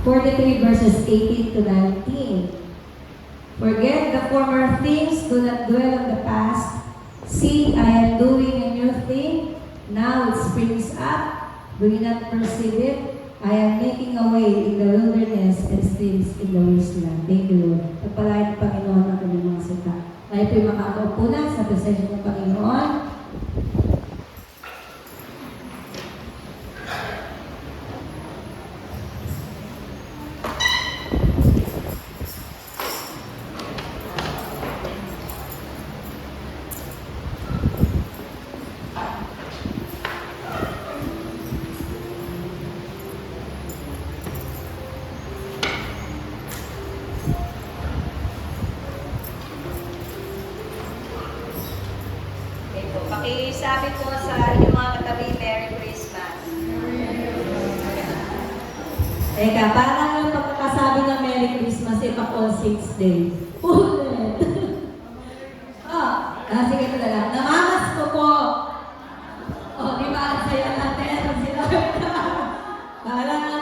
43 verses 18 to 19. Forget the former things, do not dwell on the past. See, I am doing a new thing. Now it springs up. Do you not perceive it? I am making a way in the wilderness and streams in the wasteland. Thank you, Lord. Pagpalain ng Panginoon ang kanyang mga sita. Tayo po'y makakaupo na sa presensya ng Panginoon. Pakisabi po sa inyong mga katabi, Merry Christmas. Teka, parang yung pagkakasabi ng Merry Christmas, pa All Saints Day. Ulit! Sige ito na lang. Namamas ko po! Di ba? Ang saya natin. Parang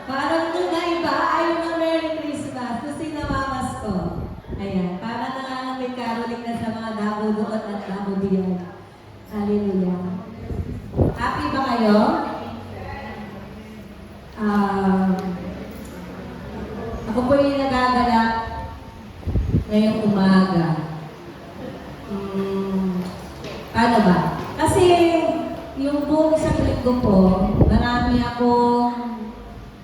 parang nung iba, ayaw ng Merry Christmas. Kasi namamas ko. Ayan, parang may caroling na sa mga dabo doon at dabo diyan. Hallelujah. Happy ba kayo? Ako po yung nagagalak ngayong umaga. Ano ba? Kasi yung buong isang linggo po, marami akong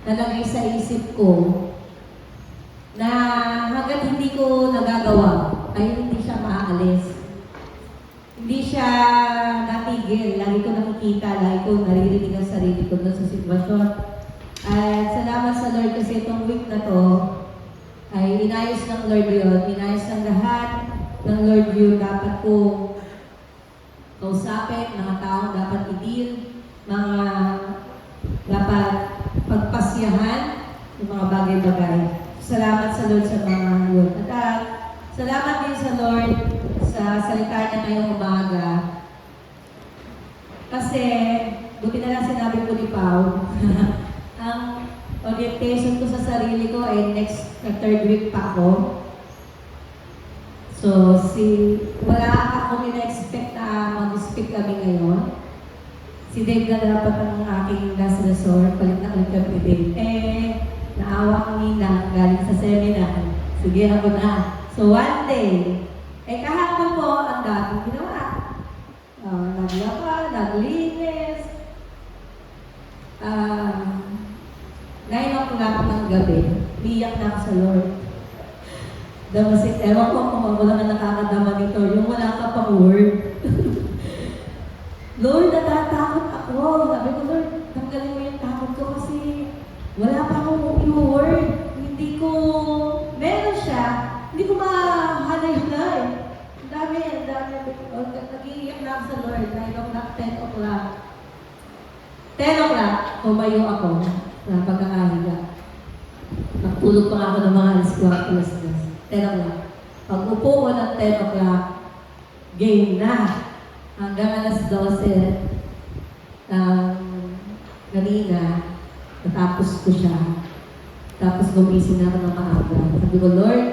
nalagay sa isip ko na hanggat hindi ko nagagawa, ay hindi siya maaalis. Hindi siya natigil. Lagi ko nakikita, lagi ko naririnig ang sarili ko doon sa sitwasyon. At salamat sa Lord kasi itong week na to ay inayos ng Lord yun. Inayos ng lahat ng Lord yun. Dapat ko kausapin, mga taong dapat i-deal, mga dapat pagpasyahan, yung mga bagay-bagay. Salamat sa Lord sa mga yun. At salamat din sa Lord sa salita niya ngayong umaga. Kasi, buti na lang sinabi ko ni Pao, ang orientation ko sa sarili ko ay third week pa ako. So, wala akong ina-expect na mag-speak kami ngayon. Si Dave na dapat ang aking last resort, palit na ulit kami Dave. Naawa kami na galing sa seminar. Sige, ako na. So, one day, kahapon po, ang daming ginawa. Naglaba, naglinis. 9 o'clock ng gabi, biyak na ako sa Lord. Ewan ko kung wala na nakakadama nito, yung wala ka pang word. Lord, natatakot ako. Sabi ko, Lord, tanggalin mo yung takot ko kasi wala pa akong i-word. Hindi ko, meron siya, hindi ko mahalay-halay. Ang dami. Nag-iiyak na ako sa Lord. 9 o'clock, 10 o'clock. 10 o'clock, tumayo ako na pagkakahiga. Nagtulog pa ako ng mga alas 4, alas 10 o'clock. Pag upo ko ng 10 o'clock, game na. Hanggang alas 12, kanina, natapos ko siya. Tapos gumising na ako ng maaga. Sabi ko, Lord,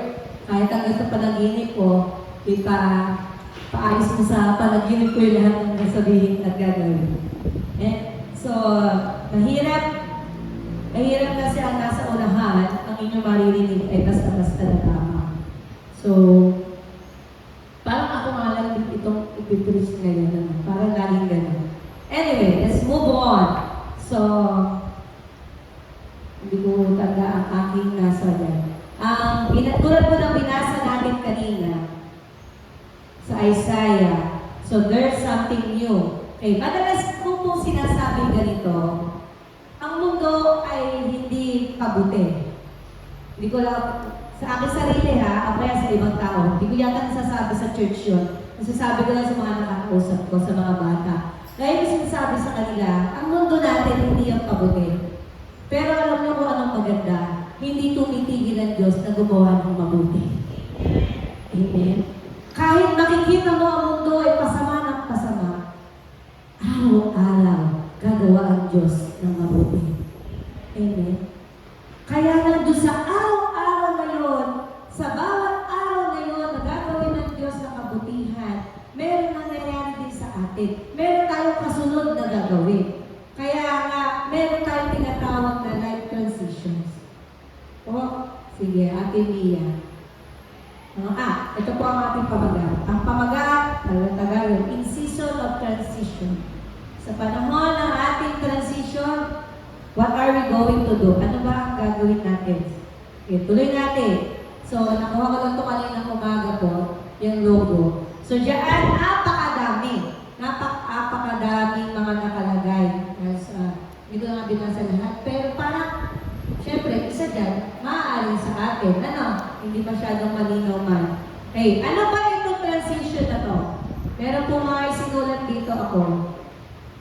kahit hanggang sa panaginip ko, paayos mo sa panaginip ko yung lahat ng nasabihin at gagawin. So, mahirap kasi ang nasa unahan, ang inyong maririnig ay basta-basta na tama. So, parang ako nga lang itong ipipreach ngayon. Parang laging gano'n. Anyway, let's move on. So, hindi ko tanda ang aking nasa dyan. Tulad po ng binasa natin kanina sa Isaiah. So, there's something new. Okay, madalas ko pong sinasabi ganito, ang mundo ay hindi kabuti. Hindi ko lang, sa aking sarili o kaya sa ibang tao, hindi ko yata nasasabi sa church yun. Nasasabi ko lang sa mga nakakausap ko, sa mga bata. Kaya ko sinasabi sa kanila, ang mundo natin hindi ang kabuti. Pero alam niyo kung anong maganda, hindi tumitigil ang Diyos na gumawa ng mabuti. Amen? Kahit nakikita mo ang mundo ay pasama ng pasama, araw-araw gagawa ang Diyos ng mabuti. Amen? Kaya lang doon sa araw-araw na yun, sa bawat araw na yun na gagawin ng Diyos na kabutihan, meron nangyayari din sa atin. Meron tayong kasunod na gagawin. Kaya nga, meron tayong tinatawag na life transitions. Sige, Ate Mia. Ito po ang ating pamagat. Ang pamagat, Tagalog, in season of transition. Sa panahon ng ating transition, what are we going to do? Ano ba ang gagawin natin? Okay, tuloy natin. So, nakuha ko lang ito kaninang umaga po, yung logo. So, diyan, napakadami. Napakadaming mga nakalagay. Hindi ko na binasa lahat. Pero parang, syempre, isa dyan, maaaring sa atin. Hindi masyadong malinaw man. Hey, ano ba itong transition na to? Meron po mga isinulat dito ako.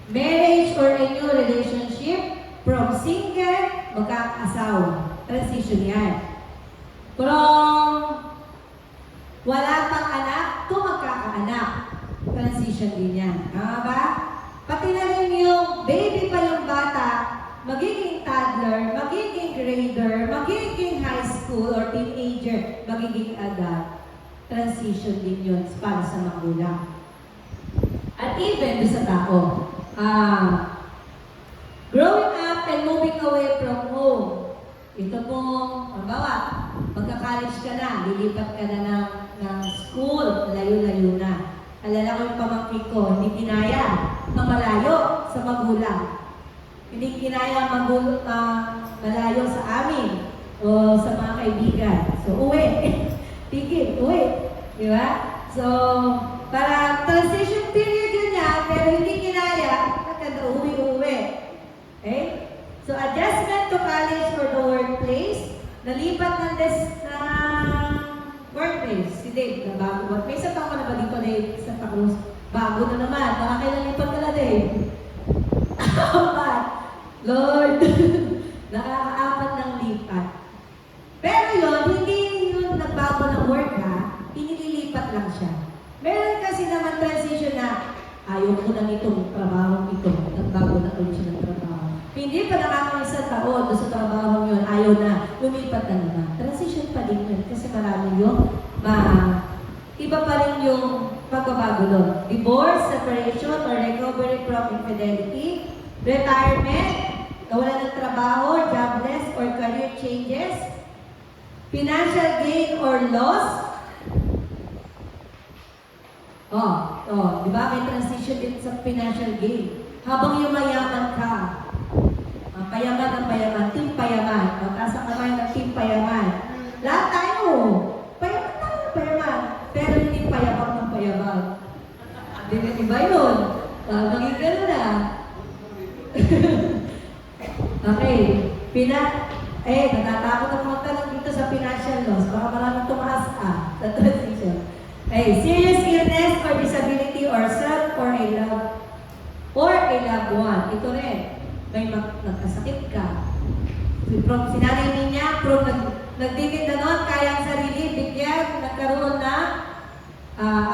Marriage or a new relationship from single, magkakasawa. Transition yan. From wala pang anak to magkakaanak. Transition din yan. Tama ba? Pati na rin yung baby pa yung bata, magiging toddler, magiging grader, magiging high school or teenager, magiging adult. Transition din yun para sa magulang. At even sa tao. Growing up and moving away from home. Ito po, halimbawa, magka-college ka na, lilipat ka na ng school, layo-layo na. Alala ko yung pamangkin ko, hindi kinaya malayo sa magulang. Hindi kinaya malayo sa amin o sa mga kaibigan. So, uwi. Tigil, uwi. Di ba? So, para transition period yun niya, pero hindi kinaya, uwi. Okay? So, adjustment to college or the workplace, nalipat ng workplace. Si Dave, na bago. May isang taon ka na ba dito, Dave? Santa Cruz. Bago na naman. Baka kailan lipat ka na, Dave? Lord, nakakaapat ng lipat. Pero yun, hindi yun nagbago ng work ha, inililipat lang siya. Meron kasi naman transition na ayaw ko na nitong trabaho ito, nagbago na ulit siya ng trabaho. Hindi pa nakakaisang taon doon sa trabaho yun, ayaw na, lumipat na naman. Transition pa din yun kasi marami yung iba pa rin yung pagbabago doon. Divorce, separation, or recovery from infidelity, retirement, kawalan ng trabaho, jobless, or career changes, financial gain or loss. Di ba? May transition din sa financial gain. Habang yumayaman ka, payaman ang payaman, team payaman, taas ang kamay ng team payaman. Lahat tayo, payaman, pero hindi payabang ng payabang. Iba yun. Maging gano'n na. Okay. Natatakot ako magtanong dito sa financial loss. Baka maraming tumaas sa transition. Serious illness or disability or self or a loved one. Ito rin. May nagkasakit ka. Sinanay niya, nagdikit na nun, kaya ang sarili, bigyan, nagkaroon na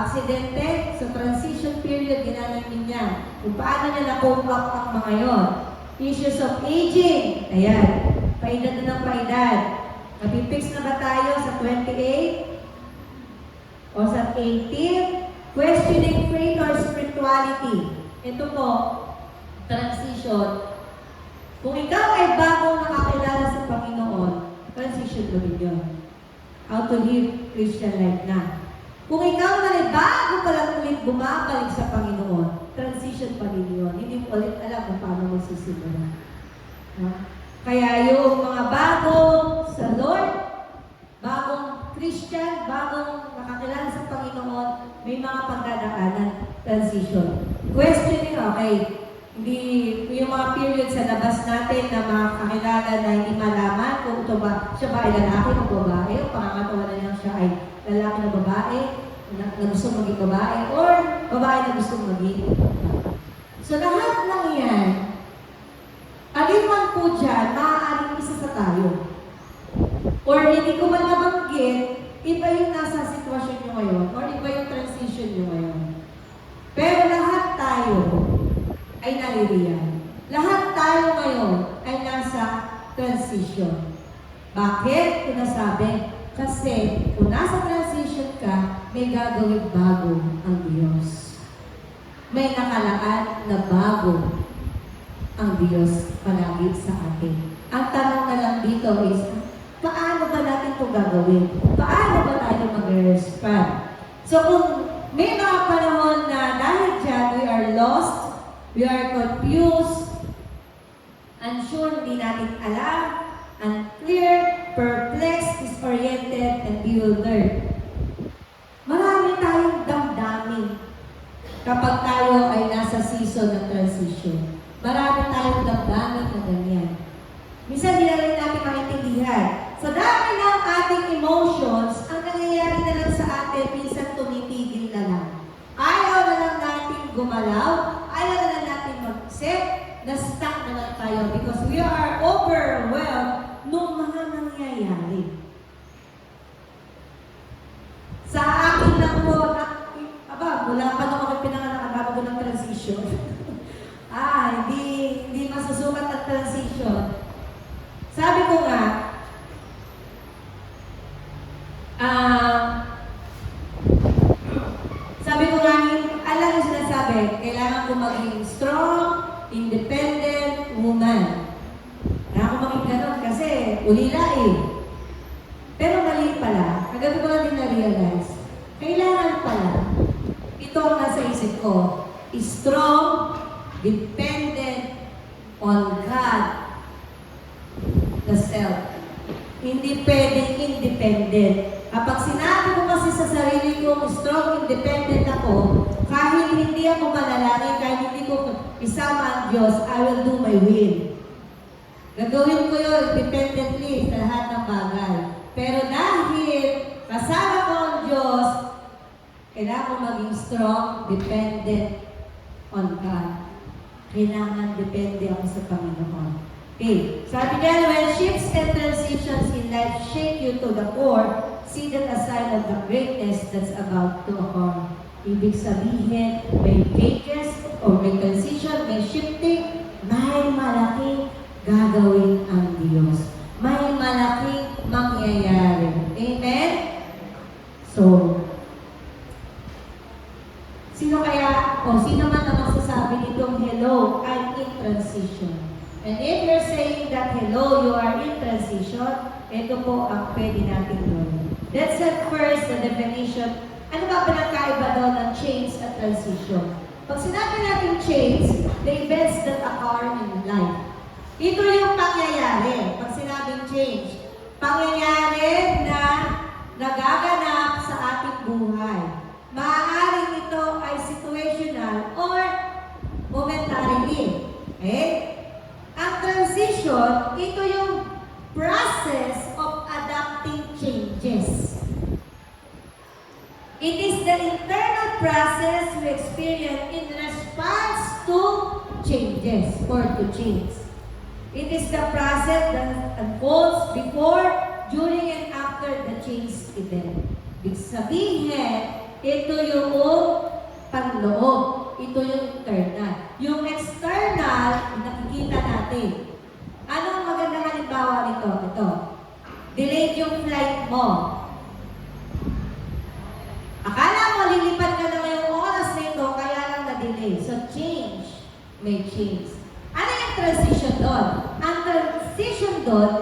aksidente. So, transition period, ginanay niya. Kung paano niya na-cope up ang mga yon. Issues of aging. Ayan. Paedad na ng paedad. Mapipix na ba tayo sa 28? O sa 18? Questioning faith or spirituality. Ito po, transition. Kung ikaw ay bagong nakakilala sa Panginoon, transition mo rin yun. How to live Christian life na. Kung ikaw na ay bago pa lang ulit bumabalik sa Panginoon, transition pa rin yun. Hindi mo ulit alam kung paano magsisimula. Kaya yung mga bago sa Lord, bagong Christian, bagong nakakilala sa Panginoon, may mga pagdadaanan, transition. Questioning, okay. Hindi, yung mga period sa labas natin na makakilala na hindi malaman kung ito ba, siya ba ay lalaki o babae, o pangangatawa na lang siya ay lalaki na babae, na gusto maging babae, or babae na gusto maging. So lahat ng yan, alin man po dyan, maaaring isa sa tayo. Or hindi ko man nabanggit, iba yung nasa sitwasyon nyo ngayon, or iba yung transition nyo ngayon. Pero lahat tayo ay naririyan. Lahat tayo ngayon ay nasa transition. Bakit ko nasabi? Kasi kung nasa transition ka, may gagawin bago ang Diyos. May nakalaan na bago ang Diyos palagi sa atin. Ang tanong na lang dito is, paano ba natin ito gagawin? Paano ba tayo mag-respond? So kung may mga panahon na dahil dyan, we are lost, we are confused, unsure, hindi natin alam, unclear, perplexed, disoriented, and bewildered. Marami tayong damdamin kapag tayo ay nasa season ng transition. Marami tayong damdamin na ganyan. Minsan hindi na rin natin maintindihan. Sa dami ng ating emotions, ang nangyayari na lang sa atin, minsan tumitigil na lang. Ayaw na lang natin gumalaw, ayaw na lang natin mag-isip, na-stuck na lang tayo because we are overwhelmed nung mga nangyayari. Sa akin lang po, mula pa nung ako pinanganak, bago ng transition. Hindi masusukat ang transition. Sabi ko nga, alam yung sinasabi, kailangan ko maging strong, independent woman. Kailangan ko maging ganun kasi ulila eh. Pero mali pala, kagabi ko lang din na-realize, kailangan pala, ito ang nasa isip ko, strong, dependent on God, the self. Hindi pwedeng independent. Kapag sinabi ko kasi sa sarili ko, strong, independent ako, kahit hindi ako manalangin, kahit hindi ko isama ang Diyos, I will do my will. Gagawin ko yun independently sa lahat ng bagay. Pero dahil kasama ko ang Diyos, kailangan ko maging strong, dependent on God. Kailangan depende ako sa Panginoon. Okay. Sabi niya, when shifts and transitions in life shake you to the core, see that a sign of the greatness that's about to occur. Ibig sabihin, may changes or may transition, may shifting, may malaking gagawin ang Diyos. May malaking mangyayari. Amen? So, sino man ang magsasabi nitong, hello, I'm in transition. And if you're saying that, hello, you are in transition, ito po ang pwede natin gawin. Let's set first the definition. Ano ba pinagkaiba daw ng change at transition? Pag sinabi natin change, the events that occur in life. Ito yung pangyayari. Pag sinabing change, pangyayari na nagaganap sa ating buhay. Maaaring ito ay situational or momentarily. Okay? Ang transition, ito yung process of adapting changes. It is the internal process we experience in response to changes or to change. It is the process that unfolds before, during, and after the change event. Ibig sabihin, ito yung panloob. Ito yung internal. Yung external, nakikita natin. Ano ang magandang halimbawa nito? Ito. Delayed yung flight mo. Akala mo, lilipad ka na ngayong oras na ito, kaya lang na-delay. So, change. May change. Ano yung transition doon? Ang transition doon,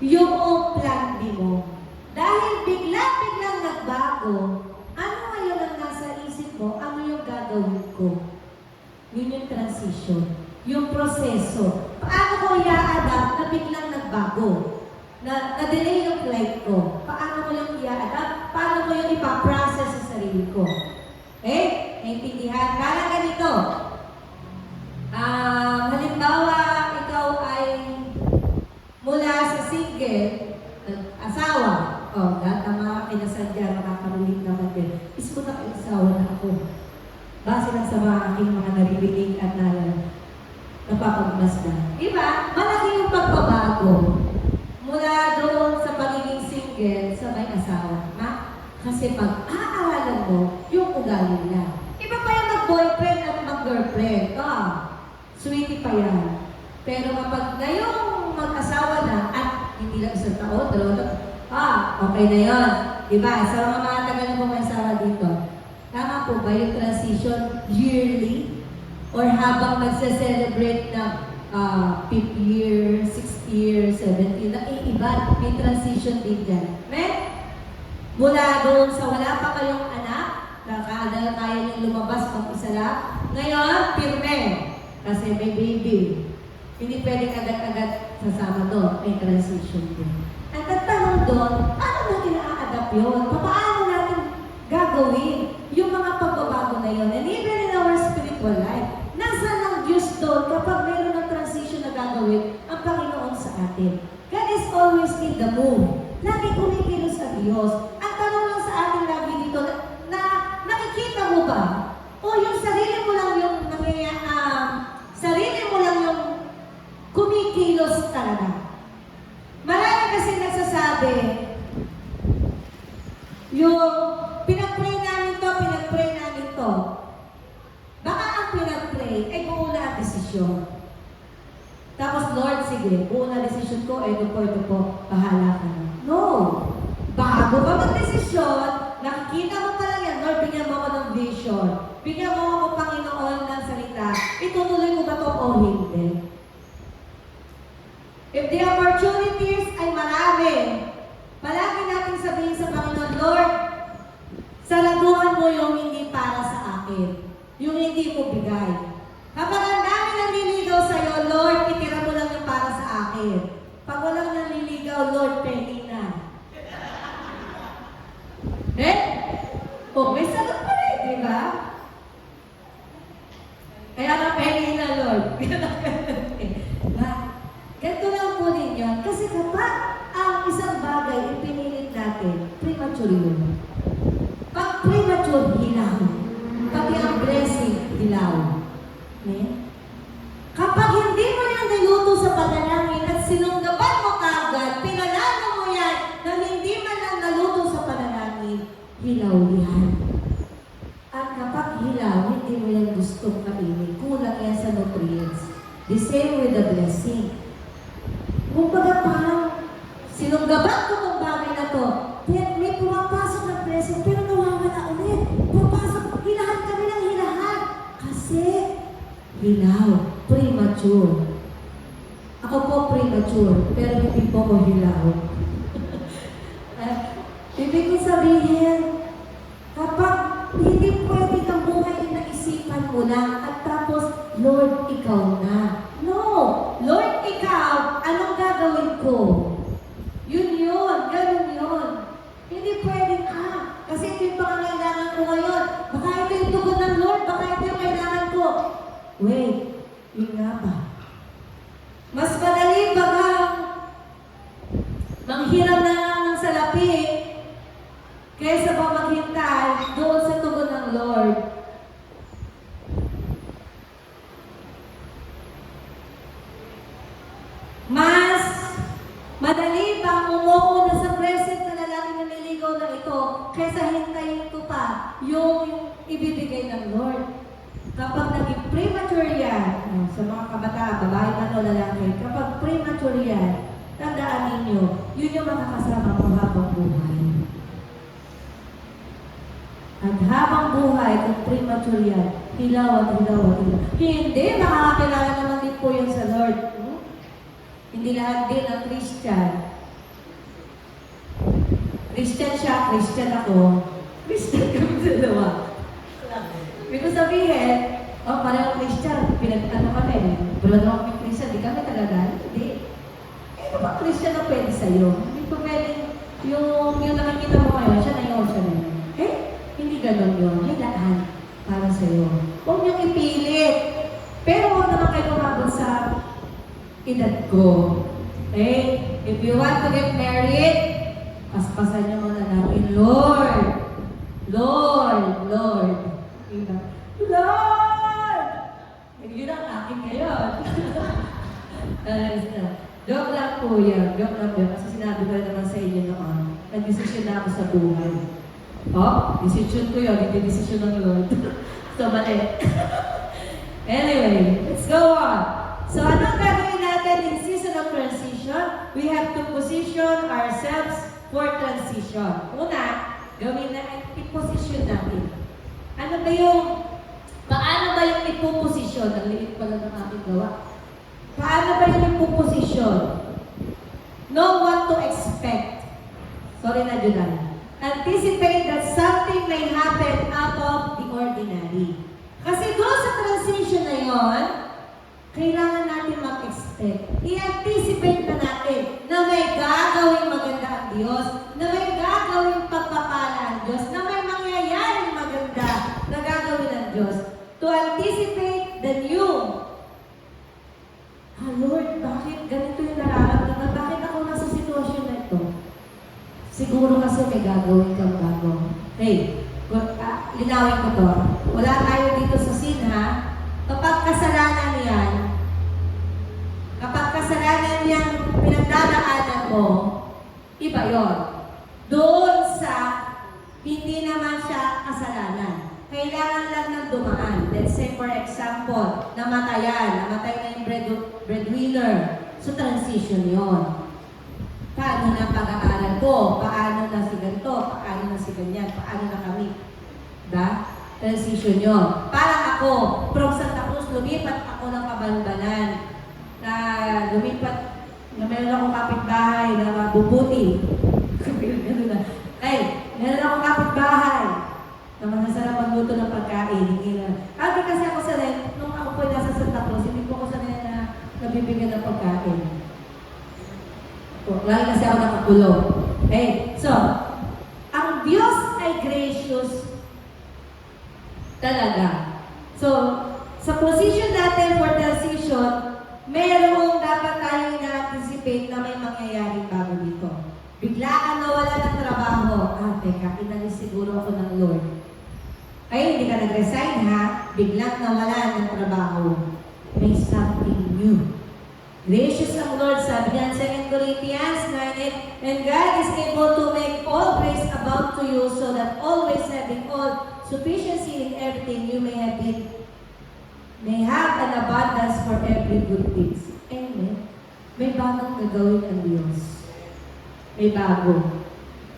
yung plan B mo. Dahil biglang nagbago, ano ngayon ang nasa isip mo? Ano yung gagawin ko? Yun yung transition. Yung proseso. Paano ko i-adapt na biglang nagbago? Na-delay yung flight ko. Paano ko yung i-adapt? Paano ko yung ipaprocess sa sarili ko? Naintindihan? Kala ganito. Halimbawa, ikaw ay mula sa single, asawa. Lahat ng mga kinasal dyan, makakarulit naman din. Ispo na asawa na ako. Base lang sa mga aking mga naririnig at napapagmasdan. Diba? Malaki yung pagbabago. Mula doon sa pagiging single sa may asawa. Kasi pag aaralan mo, yung ugali nila. Iba pa yung mag-boyfriend at mag-girlfriend. Sweetie pa yan. Pero kapag ngayong mag-asawa na, at hindi lang isang taon, Okay na yun. Diba? Sa mga tagal na pumasawa dito, tama po ba yung transition yearly? Or habang nagse-celebrate ng 5th year, 6th year, 7th year, iba, may transition din dyan. Mula doon sa wala pa kayong anak, kaya niyong lumabas pag isa lang. Ngayon, pirme. Kasi may baby. Hindi pwedeng agad-agad sasama doon. May transition din. Ang tatanong doon, paano natin na-adapt yun? Paano natin gagawin yung mga pagbabago na yun? And even in our spiritual life, nasa lang Diyos doon kapag mayroon ng transition na gagawin ang Panginoon sa atin. God is always in the move. Lagi kumikilos sa Diyos. Ang tanong lang sa atin lagi dito, na nakikita mo ba? O yung sarili mo lang yung sarili mo lang yung kumikilos talaga. Marami kasi nagsasabi, yung pinag-pray namin to. Baka ang pinag-pray ay buo na desisyon. Tapos, Lord, sige, buo na desisyon ko, ito po, bahala ka na. No! Bago ka mag-desisyon, nakikita mo pa lang yan, Lord, bigyan mo ako ng vision. Bigyan mo ako, Panginoon, ng salita. Itutuloy mo ba ito o hindi? If the opportunities ay marami, palagi natin sabihin sa Panginoon, Lord, saladuhan mo yung hindi para sa akin. Yung hindi ko bigay. Kapag ang dami nanliligaw sa'yo, Lord, itira mo lang yung para sa akin. Pag walang nanliligaw, Lord, pengi na. May sagot pa rin, di ba? Kaya na pengi na, Lord. Ganito lang po ninyo. Kasi kapag ang isang bagay ipinilit natin, premature yun. Pag premature, hilaw. Pati ang blessing, hilaw. Kapag hindi mo yan niluto sa panalangin at sinunggaban mo kagad, pinalano mo yan na hindi man lang naluto sa panalangin, hilaw yan. At kapag hilaw, hindi mo yan gustong kainin. Kulang yan sa nutrients. The same with the blessing. Kung baga parang sinunggaban ko itong bagay na to, may pumapasok na blessing, pero nawawala ulit. Pumapasok, hilahan kami ng hilahan. Kasi, hilaw, premature. Ako po premature, pero hindi po ko hilaw. Ibig ko sabihin, kapag hindi pwede kang buhay na isipan mo lang, at tapos, Lord, ikaw na. No! Lord, ikaw, anong gagawin ko? Ganun yun. Hindi pwede kasi ito yung pangangailangan ko ngayon. Baka ito yung tugon ng Lord, baka ito yung kailangan ko. Wait, yun nga ba? Mas madali bagang manghiram na lang ng salapi kaysa pa maghintay doon sa tugon ng Lord. Mas madali bang umuuna sa present na lalaking naniligaw na ito kaysa hintayin ko pa yung ibibigay ng Lord. Kapag naging premature yan, sa mga kabataan, babae man o lalaki, kapag premature yan, tandaan ninyo, yun yung makakasama mo habang buhay. At habang buhay, kung premature yan, hilaw at hilaw at hilaw. Hindi, makakakilala naman din po yun sa Lord. Hindi lahat din ang Christian. Christian siya, Christian ako. Christian kami dalawa. Ibig ko sabihin, pareho Christian, pinag-ano kami. Bulad ako kami Christian, di kami talaga. Hindi. Ano ba Christian na pwede sa'yo? Hindi pa pwede yung nakikita mo ngayon, siya na yun, siya na yun. Hindi ganun yun. Hilaan para sa'yo. Huwag niyong ipilit. Pero huwag naman kayo kumabot sa edad ko. If you want to get married, paspasan niyo muna natin, Lord! Lord! Lord! Diba? Lord! Yun ang akin ngayon. Joke lang po yan. Joke lang po yan. Kasi sinabi ko naman sa inyo noon, nag-desisyon na ako sa buhay. Desisyon ko yun. Hindi desisyon ng Lord. So, mali. Anyway, let's go on. So, anong gagawin natin in season of transition? We have to position ourselves for transition. Una, gawin na i-position natin. Paano ba yung ipoposisyon? Ang liit pala ng ating gawa. Paano ba yung ipoposisyon? Know what to expect. Sorry na, July. Anticipate that something may happen out of the ordinary. Kasi doon sa transition na yon, kailangan natin mag-expect. I-anticipate na natin na may gagawing maganda ang Diyos, na may gagawing pagpapala ang Diyos, na may mangyayaring maganda na gagawin ng Diyos. To anticipate the new. Lord, bakit ganito yung nararamdaman? Bakit ako nasa sitwasyon na ito? Siguro kasi may gagawin kang bago. Hey, linawin ko to. Wala tayo dito sa scene, ha? Kapag kasalanan niyang pinagdadaanan mo, iba yon. Doon sa hindi naman siya kasalanan. Kailangan lang ng dumaan. Let's say, for example, namatay na yung breadwinner. So, transition yon. Paano na pag-aaral ko? Paano na si ganito? Paano na si ganyan? Paano na kami? Diba? Transition yun. Parang ako, from Santa Cruz, lumipat ako ng Kabanbanan. Na lumipat, na meron akong kapitbahay na mabubuti. Gano'n na. Ay, meron akong kapitbahay na masasarap magluto ng pagkain. Kasi ako sanay, nung ako po nasa Santa Cruz, hindi po ako sanay na nabibigyan ng pagkain. Lalo kasi ako nakakulong. Okay? So, ang Diyos ay gracious talaga. So, sa position natin for transition, merong dapat tayong ina-anticipate na may mangyayaring bago dito. Bigla kang nawala ng trabaho. Teka, inalis siguro ako ng Lord. Ay, hindi ka nag-resign, ha? Biglang nawala ng trabaho. May something new. Gracious ang Lord, sabi niya sa 2 Corinthians 9:8, and God is able to make all grace abound to you, so that always having all sufficiency in everything you may have an abundance for every good deeds. Amen. May bagong gagawin ang Diyos. May bago.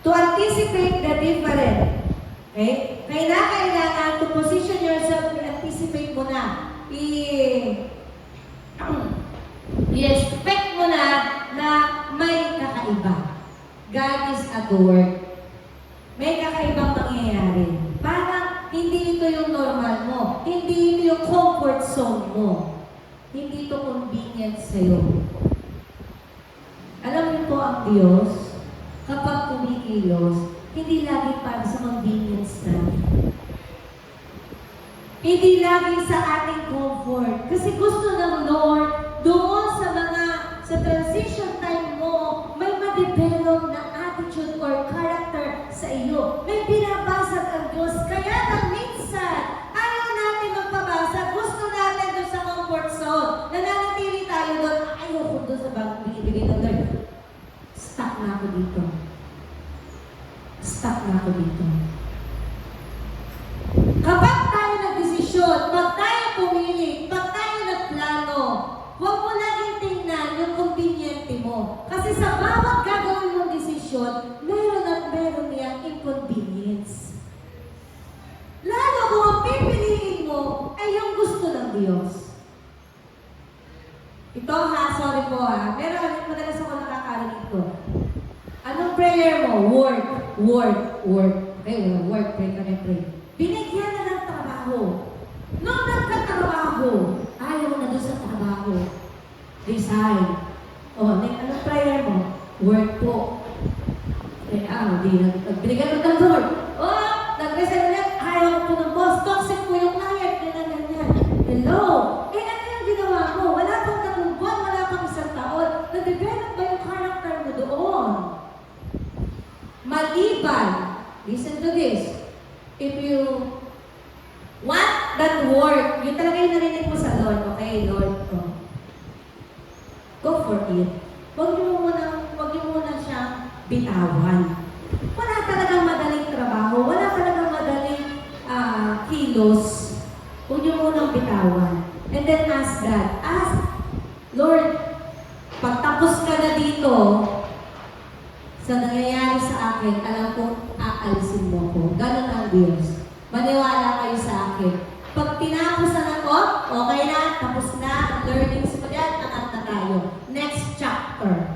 To anticipate the different. Okay? Kailangan to position yourself, anticipate mo na. I-expect mo na may kakaiba. God is at work. May kakaibang mangyayari. Parang hindi ito yung normal mo. Hindi ito yung comfort zone mo. Hindi ito convenient sa'yo. Alam niyo po ang Diyos, kapag kumikilos, hindi lagi para sa convenience natin. Hindi lagi sa ating comfort. Kasi gusto ng Lord, doon sa transition time mo, may ma-develop na attitude or character sa iyo. May binabasag ang Diyos. Kaya nang minsan, ayaw natin magpabasag. Gusto natin doon sa comfort zone. Nananatili tayo doon. Ayoko doon sa bagong binibigay ng Lord. Stuck na ako dito. Stuck na ako dito. Kapag tayo nagdesisyon, pag tayo pumili, pag tayo nagplano, huwag mo laging tingnan yung conveniente mo. Kasi sa bawat gagawin mong desisyon, meron at meron niyang inconvenience. Lalo kung ang pipiliin mo ay yung gusto ng Diyos. Ito sorry po meron, madalas ako nakakarinig ko. Anong prayer mo? Work. Okay, work, pray. Binigyan na ng trabaho. Nung nagkatrabaho, ayaw na doon sa trabaho. Resign. Anong prayer mo? Work po. Binigyan mo ng Lord. Nag-resign ulit. Ayaw ko ng boss. Toxic po yung client. Ganyan. Hello? Ano yung ginawa mo? Wala pang 3 buwan, wala pang 1 taon. Na-develop ba yung character mo doon? Maliban. Listen to this. If you want that work, yun talaga yung narinig mo sa Lord. Okay, Lord. Go for it. Huwag mo muna siyang bitawan. Wala talagang madaling trabaho. Wala talagang madaling kilos. Huwag niyo munang bitawan. And then ask God. Ask, Lord, pagtapos ka na dito sa nangyayari sa akin, alam kong aalisin mo ko. Ganon ang Diyos. Maniwala kayo sa akin. Pag tinapos na ako, okay na, tapos na, ang learnings ko yan, angat na tayo. Next chapter.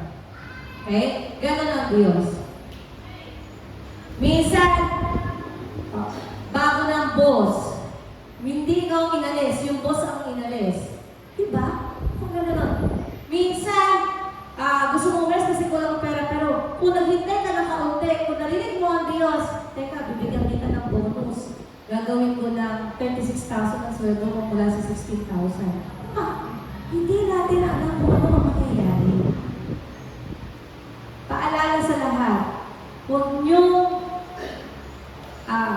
Okay? Ganon ang Diyos. Minsan, bago ng boss, hindi ikaw ang inalis, yung boss ang inalis. Diba? Kung gano'n. Minsan, gusto mo umalis kasi kulang pera, pero kung naghintay ka ng kaunti, kung narinig mo ang Diyos, teka, bibigyan kita ng bonus. Gagawin ko ng 36,000 ang sweldo mo mula sa 16,000. Hindi natin alam kung ano ang mangyayari. Paalala sa lahat,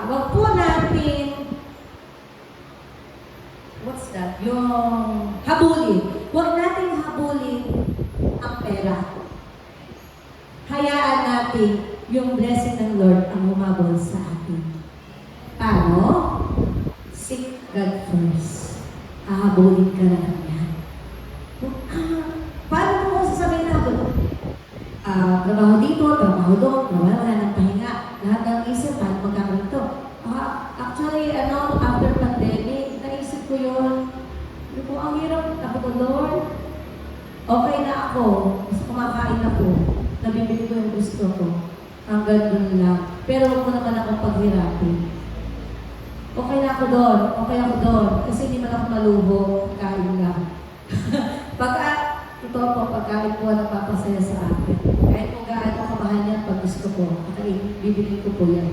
wag po natin, what's that? Yung habulin. Huwag natin habulin ang pera. Hayaan natin yung blessing ng Lord ang humabol sa atin. Paano? Seek God first. Hahabulin ka na lang yan. Paano mo sasabihin na habulin? Trabaho dito, trabaho doon, wala ng pahinga. Lahat ng isip, paano magkakaroon ito? Actually, after pandemic, naisip ko yun. Yung po, ang hirap, sabi ko, Lord, okay na ako. Mas kumakain ako. Nabibili ko yung gusto ko. Hanggang doon lang. Pero huwag mo naman akong paghirapin. Okay na ako doon. Okay ako doon. Kasi hindi man ako maluho. Kain lang. Ito po, pagkain po ang nagpapasaya sa akin. Kahit kung gaano kamahal yan pag gusto ko. Bibili ko po yan.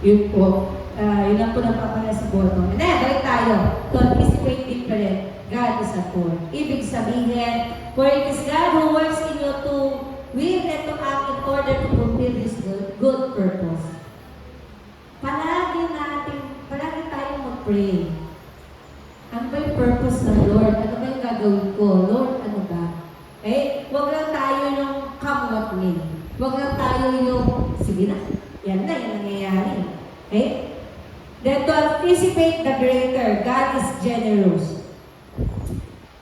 Yun po. Yun lang po nagpapasaya sa buwan mo. And then, balik tayo. To anticipate different. God is at work. Ibig sabihin, for it is God who works in you to will and to act in order to fulfill His good purpose. Palagi tayong mag-pray. Ano ba yung purpose ng Lord? Ano ba yung gagawin ko? Lord, ano ba? Okay? Huwag lang tayo yung come what may. Huwag lang tayo yung, sige na, yan nangyayari. Okay? Then to anticipate the greater, God is generous.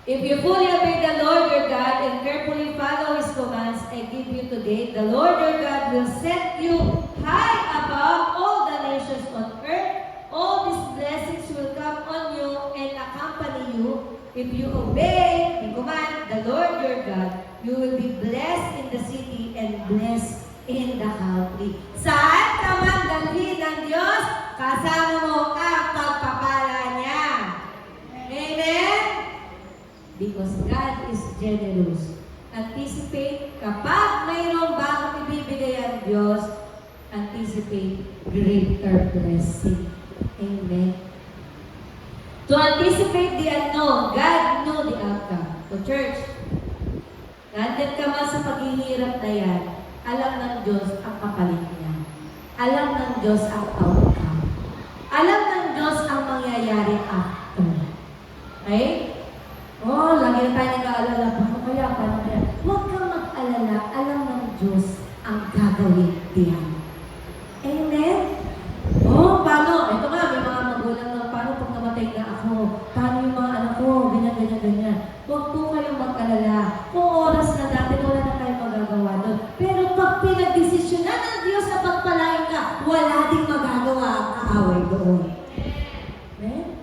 If you fully obey the Lord your God and carefully follow His commands I give you today, the Lord your God will set you high above all the nations on earth. All these blessings will come on you and accompany you. If you obey the command, the Lord your God, you will be blessed in the city and blessed in the country. Saan ka man dalhin ng Diyos, kasama mo ang pagpapala niya. Amen? Because God is generous. Anticipate, kapag mayroong bagong ibibigay ang Diyos, anticipate greater blessing. Amen. To anticipate the unknown, God knew the outcome. So church, nandyan ka man sa paghihirap na yan, alam ng Diyos ang kapalit niya. Alam ng Diyos ang outcome. Alam ng Diyos ang mangyayari after. Okay? Lagi na tayo nag-aalala. Paano kaya? Huwag kang mag-alala. Alam ng Diyos ang gagawin diyan. Amen? Paano? Ito nga, may mga magulang na, paano pag namatay na ako? Paano yung mga anak ko? Ganyan. Huwag po kayong mag-alala. Kung oras na natin, wala na tayong magagawa doon. Pero pag pinag-desisyonan ng Diyos na pagpalain ka, wala ding magagawa ang kaaway doon. Amen?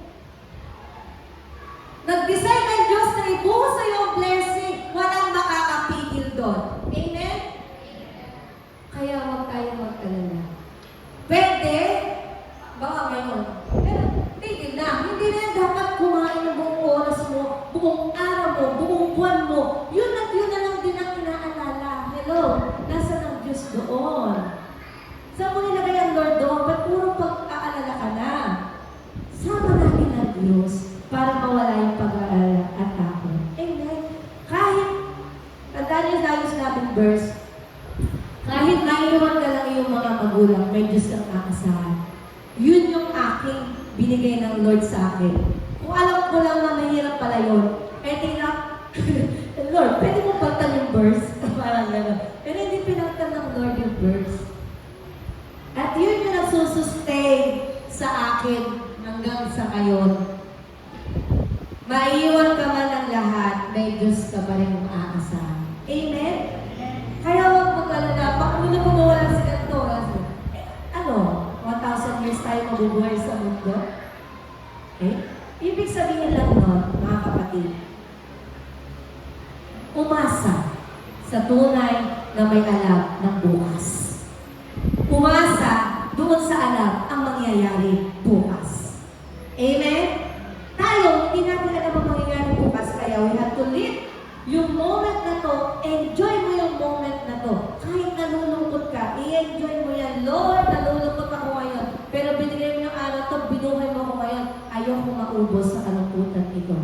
Nag-decide ang Diyos na ibuhos sa iyong blessing, walang makakapigil doon. Amen? Kaya huwag tayong mag-alala. Pwede, baka ngayon, pero tigil na. Hindi na dapat kumain ng buong oras mo, buong araw mo, buong buwan mo. Yun na lang din ang inaalala. Hello, nasa ng Diyos doon. Saan mo nilagay ang Lord doon? Ba't puro pag-aalala ka na? Sama natin ang Diyos para mawala yung pag-aalala at takot. Amen. Kahit, tandaan niyo tayo sa ating verse, kahit naiwan ka lang yung mga magulang, may Diyos kang aasahan. Yun yung aking binigay ng Lord sa akin. Kung alam ko lang na mahirap pala yun, pwede na, Lord, pwede mo pagtan yung verse? Parang gano'n. Pero hindi pinagtan ng Lord yung verse. At yun yung nagsusustain sa akin hanggang sa ngayon. Maiiwan ka man ng lahat, may Diyos ka pa rin ang aasahan. Amen? Kaya huwag mag-alala, paano na kung wala si ganito? may alam ng bukas. Umasa doon sa alam ang mangyayari bukas. Amen? Tayo, hindi natin alam ang mangyayari bukas, kaya we have to live yung moment na to, enjoy mo yung moment na to. Kahit nalulungkot ka, i-enjoy mo yan. Lord, nalulungkot ako ngayon. Pero binigay mo yung araw to, binuhay mo ako ngayon. Ayoko maubos sa kalungkutan ito.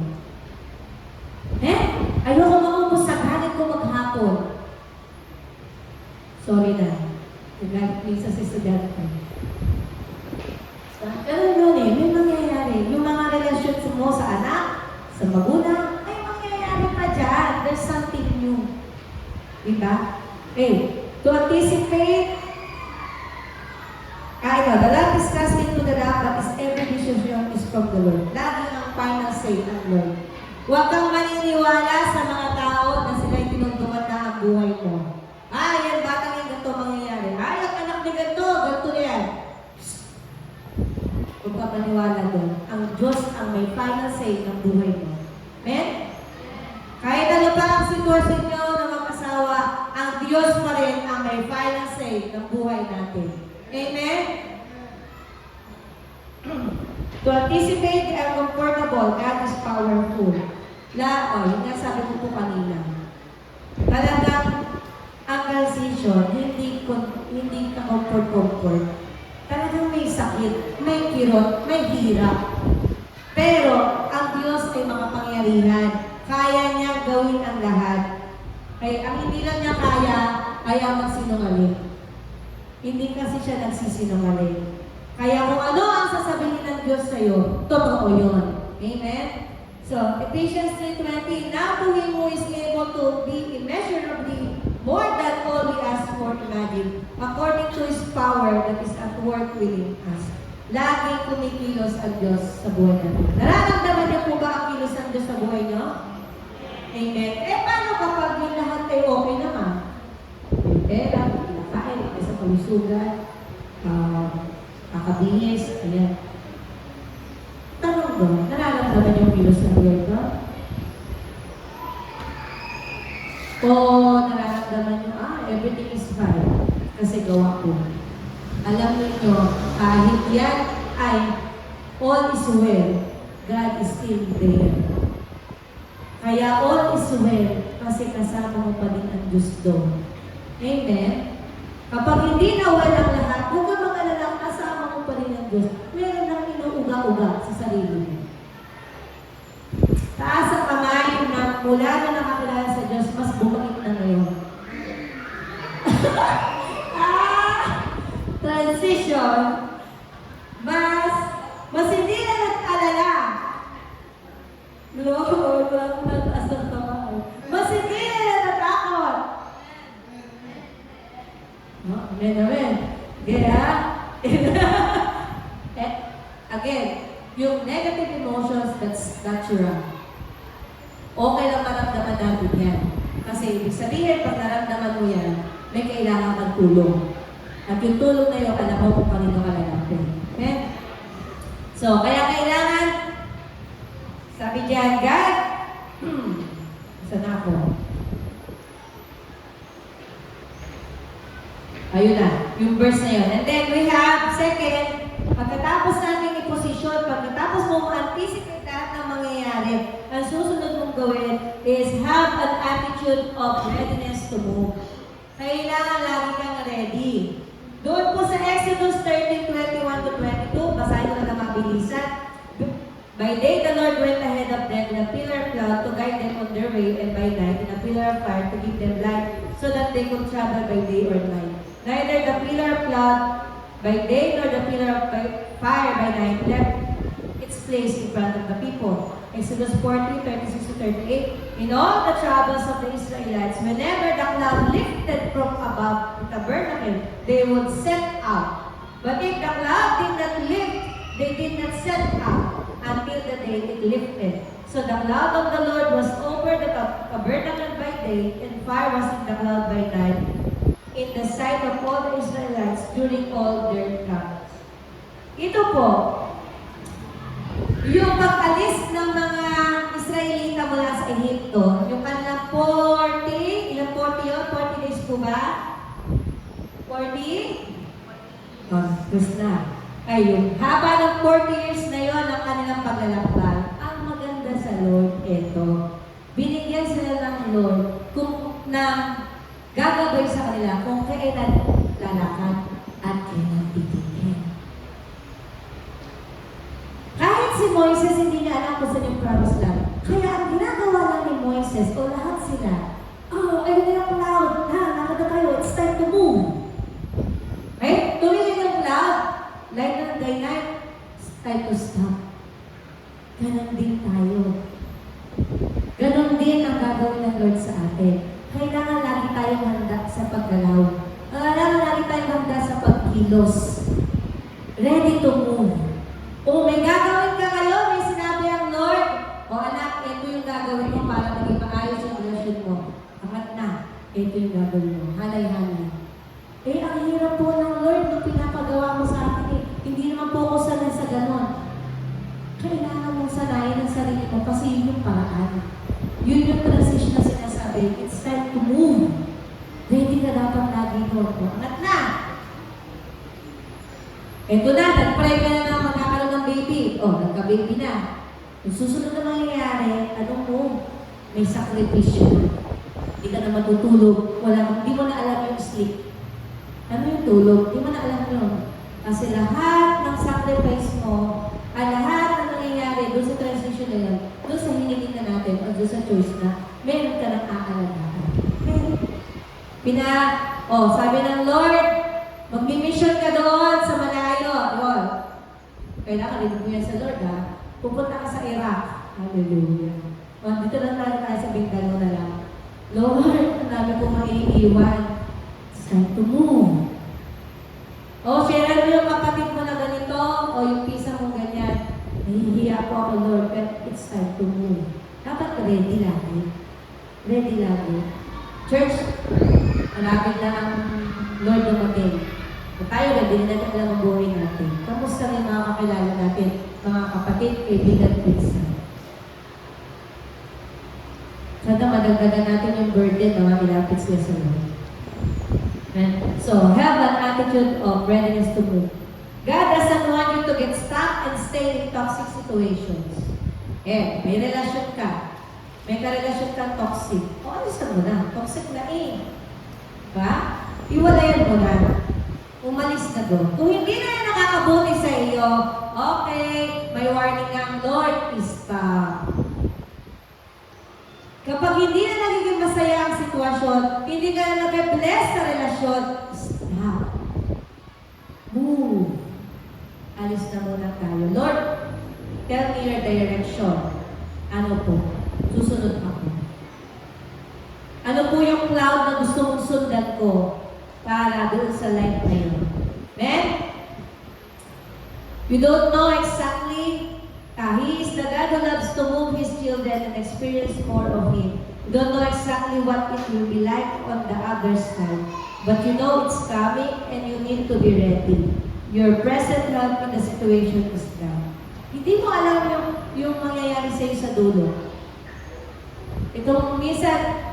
Ayoko maubos sa galit ko maghapon. Sorry na. Nagalit minsan sa estudyante ko. Pero yun may mangyayari. Yung mga relasyon mo sa anak, sa magulang, ay mangyayari pa dyan. There's something new. Diba? To anticipate, the Lord is casting to the rock, but is every decision is from the Lord. Lagi ang final say ng Lord. Huwag kang maniniwala sa mga tao na sila'y tinungtungan na ang buhay mo. Yan, batang yung ganito mangyayari. Ang anak ni ganito na yan. Huwag kang maniwala doon. Ang Diyos ang may final say ng buhay mo. Amen? Kahit ano pa ang sitwasyon nyo na mag-asawa, ang Diyos pa rin ang may final say ng buhay natin. Amen? To anticipate the uncomfortable, God is powerful. Yun nga sabi ko po kanina. Talagang ang transition, hindi ka comfort. Talagang may sakit, may kirot, may hirap. Pero ang Diyos ay mga pangyarihan. Kaya niya gawin ang lahat. Ang hindi lang niya kaya, kaya magsinungaling. Hindi kasi siya nagsisinungaling. Kaya kung ano ang sasabihin ng Diyos sa'yo, totoo yun. Amen? So, Ephesians 3:20, now to Him who is able to be immeasurably more than all we ask for imagine, according to His power that is at work within us. Laging kumikilos ang Diyos sa buhay natin. Nararamdaman niyo po ba ang kilos ng Diyos sa buhay niyo? Amen. Paano kapag yung lahat ay okay naman? May pera, kinakain, may sa kalusugan, kakabihis, ayan. Tanong doon, nararamdaman yung kilos ng buhay ko? O nararamdaman nyo, everything is fine kasi gawa ko. Alam niyo, kahit yan ay all is well, God is still there. Kaya all is well kasi kasama mo pa din ang Diyos doon. Amen? Kapag hindi na well ang lahat, huwag ka mag-alala, kasama mo pa din ang Diyos. Meron nang inuuga-uga sa sarili mo. Taas ang kamay na mula na nakakilala sa Diyos, mas bumalik na ngayon. Transition, mas hindi na nag-alala. Lord, nataas ang kamay. Mas hindi na natatakot. Amen. Kaya, again, yung negative emotions, that's natural. Okay lang maramdaman natin yan. Kasi ibig sabihin, pag naramdaman mo yan, may kailangan kang tulong. At yung tulong na yun, alam mo kung kanino ka lalapin. Okay? So, kaya kailangan, sabi diyan, God, saan na ako? Ayun na, yung verse na yun. And then we have, second, pagkatapos natin iposisyon, pagkatapos mo anticipate lahat ng mangyayari, ang susunod mong gawin is have an attitude of readiness to move. Kailangan lagi kang ready. Doon po sa Exodus 13:21-22, basahin ko na mabilisan. By day, the Lord went ahead of them in a pillar of cloud to guide them on their way, and by night, in a pillar of fire to give them light, so that they could travel by day or night. Neither the pillar of cloud by day nor the pillar of fire by night left its place in front of the people. Exodus 40:36-38. In all the travels of the Israelites, whenever the cloud lifted from above the tabernacle, they would set out. But if the cloud did not lift, they did not set out until the day it lifted. So the cloud of the Lord was over the tabernacle by day, and fire was in the cloud by night, in the sight of all the Israelites during all their travels. Ito po, yung pag-alis ng mga Israelita mula sa Ehipto, yung kanilang 40 days po ba? 40? Oh, Chris na. Ayun, haba ng 40 years na yon ang kanilang paglalakbay. Ang maganda sa Lord, eto, binigyan sila ng Lord na gagabay sa kanila kung kailan lalakad at kailan titigil. Kahit si Moises, hindi niya alam kung saan yung promised land. Kaya ang ginagawa lang ni Moises, o lahat sila, ayun na yung cloud, nakada tayo, it's time to move. Right? Tumingin yung cloud, light ng day night, it's time to stop. Ganon din tayo. Ganon din ang gagawin ng Lord sa atin. Kailangan lagi tayong handa sa paggalaw. Kailangan lagi tayong handa sa pagkilos. Ready to move. O may gagawin ka ngayon, may sinabi ang Lord, o anak, ito yung gagawin mo para maging maayos yung relasyon mo. Angat na, ito yung gagawin mo. Hanay-hanay. Ang hirap po ng Lord nung pinapagawa mo sa akin. Hindi naman po ako sanay sa ganon. Kailangan mong sanayin ang sarili mo kasi yun yung paraan. Yun yung transition na sinasabi. It's time to move. Ready ka dapat lagi Lord mo. Angat na! Ito na, nag-pray ka na ng magkakaroon ng baby. Nagka-baby na. Yung susunod na mangyayari, anong mo? May sakripisyo. Hindi ka na matutulog. Hindi mo na alam yung sleep. Ano yung tulog? Hindi mo na alam yun. Kasi lahat ng sacrifice mo, lahat ng nangyayari doon sa transition na yun, doon sa hinigit na natin, o doon sa choice na, meron ka ng aalalahan. Sabi ng Lord, mag-mission ka doon sa malayo. Lord, kailangan rin mo yan sa Lord, ha? Pupunta ka sa Iraq. Hallelujah. Dito lang tayo sa Bintalo na lang. Lord, ang dami kong maiiwan. It's time to move. Share mo yung kapatid mo na ganito, o yung pisa mo ganyan. Nahihiya po ako, Lord, but it's time to move. Dapat ready lagi. Ready lagi. Church, malapit na ang Lord dumating. Kung tayo ready na lang ang buhay natin. Kamusta rin mga kakilala natin, mga kapatid, kaibigan, pinsan. Sana madagdagan natin yung burden na malapit sila sa Lord. So, have an attitude of readiness to move. God doesn't want you to get stuck and stay in toxic situations. May relasyon ka. May karelasyon ka toxic. Alisan mo na. Toxic na Diba? Iwalayan mo na. Umalis na doon. Kung hindi na yan nakakabuti sa iyo, okay, may warning nga ang Lord, stop. Kapag hindi na nagiging masaya ang sitwasyon, hindi ka na nag-bless sa relasyon, stop. Move. Alis na muna tayo. Lord, tell me your direction. Ano po? Susunod ako. Ano po yung cloud na gusto mong sundan ko para doon sa life na yun? Amen? You don't know exactly. He is the God who loves to move His children and experience more of Him. You don't know exactly what it will be like on the other side. But you know it's coming and you need to be ready. Your present help in the situation is God. Hindi mo alam yung mangyayari sa'yo sa dulo. Itong minsan,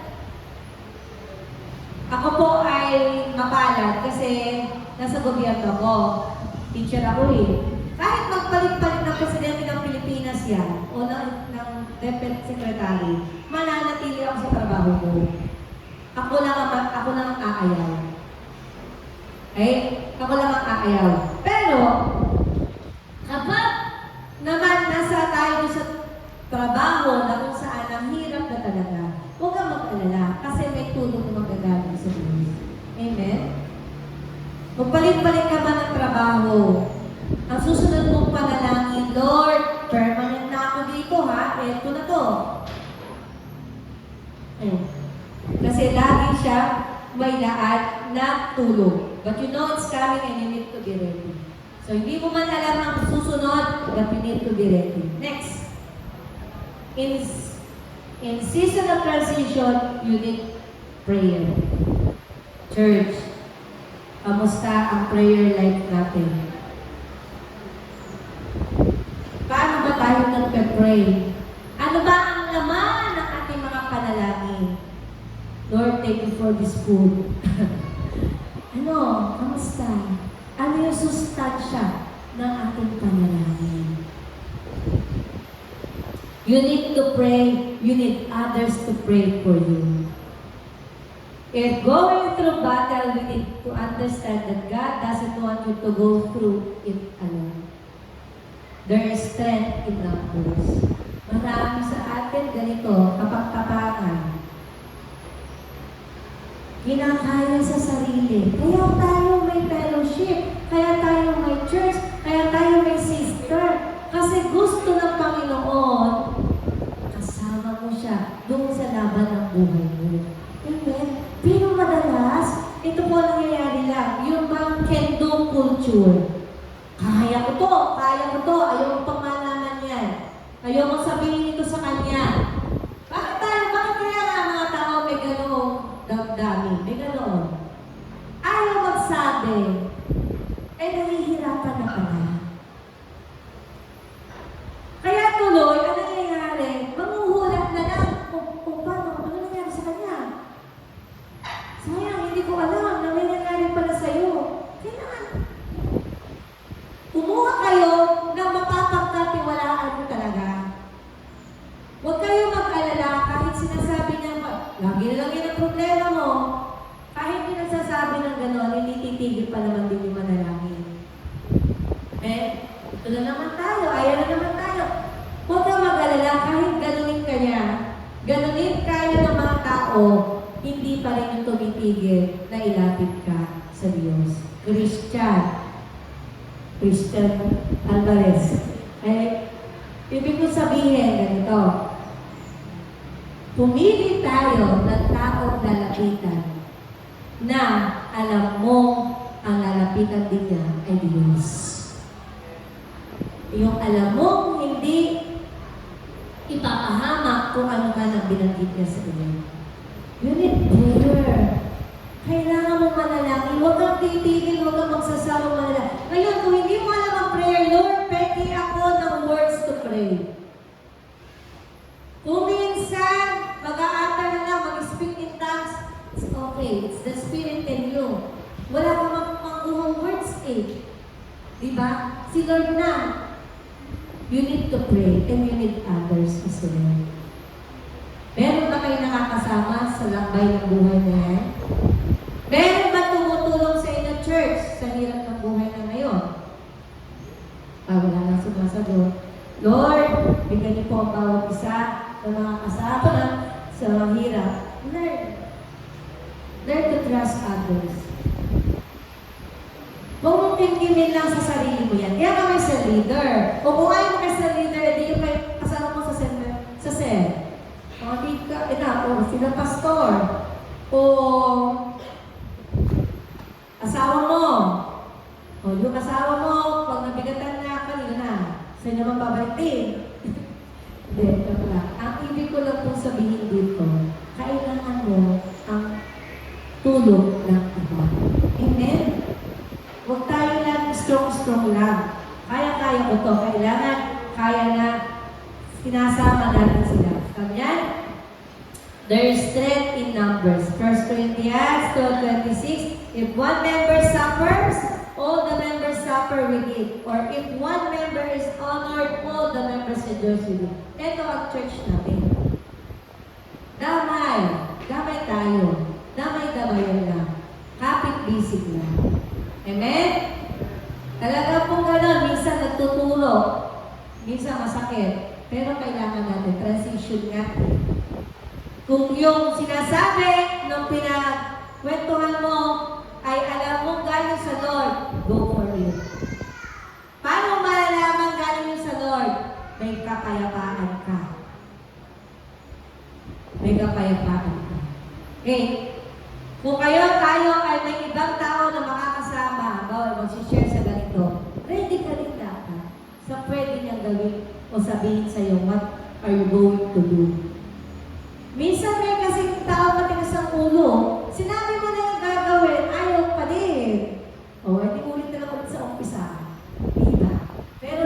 ako po ay mapalad kasi nasa gobyerno ko. Teacher ako Kahit magpalit-palit ng presidente ng Pilipinas yan o ng Deputy Secretary, mananatili ako sa trabaho ko. Ako lang ang aayaw. Okay? Ako lang ang aayaw. Pero, kapag naman nasa tayo sa trabaho na kung saan ang hirap na talaga, huwag kang mag-alala kasi may tulong na magagaling sa Diyos. Amen? Magpalit-palit ka ba ng trabaho? Ang susunod mong panalangin, Lord, permanent na ako dito ha, eto na to. Kasi lagi siya may lahat na tulong. But you know it's coming and you need to be ready. So hindi mo man alam ang susunod, but you need to be ready. Next. In season of transition, you need prayer. Church, kamusta ang prayer life natin? Paano ba tayo nagpe-pray? Ano ba ang laman ng ating mga panalangin? Lord, thank you for this food. understand ano yung sustansya ng ating panalangin. You need to pray. You need others to pray for you. If going through battle, we need to understand that God doesn't want you to go through it alone. There is strength in numbers. Marami sa atin ganito, kapag-tapakan. Kinakaya sa sarili. Kaya tayo may fellowship. Kaya tayo may church. Kaya tayo may sister. Kasi gusto ng Panginoon, kasama mo siya doon sa laban ng buhay mo. Amen? Pero madalas, ito po nangyayari lang, yung mga can-do culture. Kaya ko to, ayaw mo pang malaman yan. Ayaw mo sabihin ito sa kanya. Bakit kaya nga mga tao may gano'ng damdamin? May gano'n. Ayaw magsabi. Nahihirapan na pala. Kaya tuloy, ano nangyayari? Manguhulat na lang kung paano, ano nangyari sa kanya. Sayang, hindi ko alam na may nangyari pala sa'yo. Kailangan. Kumuha kayo ng mapapagkatiwalaan mo talaga. Huwag kayo mag-alala kahit sinasabi niya, lagi na lang yan ang problema mo. Kahit hindi nagsasabi ng gano'n, hindi titigil pa naman din yung manalangin. Ito na naman tayo, ayaw na naman tayo. Huwag kang mag-alala kahit ganunin ka niya. Ganunin kaya ng mga tao, hindi pa rin yung tumitigil na ilapit ka sa Diyos. Christian Alvarez. Ibig ko sabihin ganito, pumili tayo ng taong lalapitan na alam mo ang lalapitan din niya ay Diyos. Yung alam mo, hindi ipapahamak kung ano man ang binanggit niya sa iyo. You need prayer. Kailangan mo manalangin. Huwag kang titigil, huwag kang magsasawang manalangin. Ngayon, kung hindi mo alam ang prayer, Lord, peki ako ng words to pray. Kung minsan, mag-aatal na lang, mag-speak in tongues, it's okay. It's the Spirit in you. Wala kang magkuhang words eh. Diba? Si Lord na. You need to pray and you need others as well. Meron ba kayo nakakasama sa lakbay ng buhay na yan? Meron ba tumutulong sa inyo church sa hirap ng buhay na ngayon? Wala nang sumasagot. Lord, bigyan niyo po ang bawat isa ng mga kasama sa mga hirap. Learn to trust others. Huwag mong tingin lang sa sarili mo yan. Kaya kami sa leader. O kung ayaw mo kayo sa leader, di yung may kasama mo sa cell. O sila pastor. O asawa mo. O yung asawa mo, pag nabigatan na, kanina na. Sa'yo naman babalitin. Hindi, ito lang. Ang ibig ko lang pong sabihin dito, kailangan mo ang tulong ng iba. Amen? Huwag tayo lang strong lang. Kaya ko to. Kailangan, kaya na sinasama natin sila. Kanyan? There is strength in numbers. 1 Corinthians 12:26. If one member suffers, all the members suffer with it. Or if one member is honored, all the members rejoice with it. Ito ang church natin. Damay tayo. Damay-damayan lang. Kapit-bisig lang. Amen? Talaga pong gano'n, minsan nagtutulog, minsan masakit, pero kailangan natin, transition nga. Kung yung sinasabi nung pinagkwentuhan mo ay alam mo galing sa Lord, go for it. Paano malalaman galing sa Lord? May kapayapaan ka. May kapayapaan ka. Okay. Kung tayo ay may ibang tao na makakasama, bawal mag-share sa ganito, ready ka rin dapat sa pwede niyang gawin o sabihin sa'yo, what are you going to do? Minsan may kasing tao matigas ang ulo, sinabi mo na yung gagawin, ayaw pa din. O, hindi ulit na lang ulit sa umpisa. Diba? Pero,